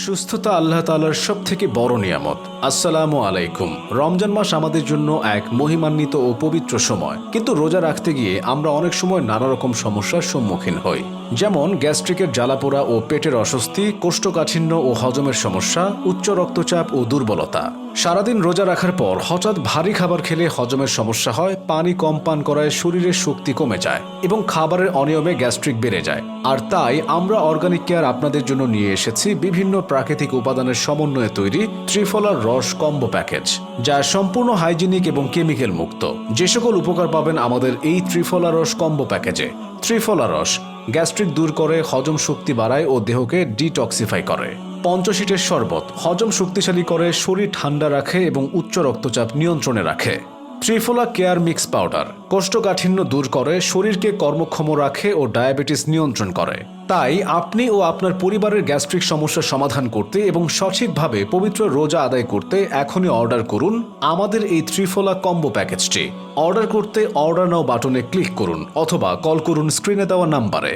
সুস্থতা আল্লাহ তাআলার সবথেকে বড় নিয়ামত। আসসালামু আলাইকুম। রমজান মাস আমাদের জন্য এক মহিমান্বিত ও পবিত্র সময়, কিন্তু রোজা রাখতে গিয়ে আমরা অনেক সময় নানা রকম সমস্যার সম্মুখীন হই, যেমন গ্যাস্ট্রিকের জ্বালাপোড়া ও পেটের অস্বস্তি, কোষ্ঠকাঠিন্য ও হজমের সমস্যা, উচ্চ রক্তচাপ ও দুর্বলতা। সারাদিন রোজা রাখার পর হঠাৎ ভারী খাবার খেলে হজমের সমস্যা হয়, পানি কম পান করায় শরীরের শক্তি কমে যায় এবং খাবারের অনিয়মে গ্যাস্ট্রিক বেড়ে যায়। আর তাই আমরা অর্গানিক কেয়ার আপনাদের জন্য নিয়ে এসেছি বিভিন্ন প্রাকৃতিক উপাদানের সমন্বয়ে তৈরি ত্রিফলার রস কম্বো প্যাকেজ, যা সম্পূর্ণ হাইজিনিক এবং কেমিক্যাল মুক্ত। যে সকল উপকার পাবেন আমাদের এই ত্রিফলা রস কম্বো প্যাকেজে: ত্রিফলা রস গ্যাস্ট্রিক দূর করে, হজম শক্তি বাড়ায় ও দেহকে ডিটক্সিফাই করে। পঞ্চশীটের শরবত হজম শক্তিশালী করে, শরীর ঠান্ডা রাখে এবং উচ্চ রক্তচাপ নিয়ন্ত্রণে রাখে। ত্রিফলা কেয়ার মিক্স পাউডার কোষ্ঠকাঠিন্য দূর করে, শরীরকে কর্মক্ষম রাখে ও ডায়াবেটিস নিয়ন্ত্রণ করে। তাই আপনি ও আপনার পরিবারের গ্যাস্ট্রিক সমস্যার সমাধান করতে এবং সঠিকভাবে পবিত্র রোজা আদায় করতে এখনই অর্ডার করুন আমাদের এই ত্রিফলা কম্বো প্যাকেজটি। অর্ডার করতে অর্ডার নাও বাটনে ক্লিক করুন অথবা কল করুন স্ক্রিনে দেওয়া নাম্বারে।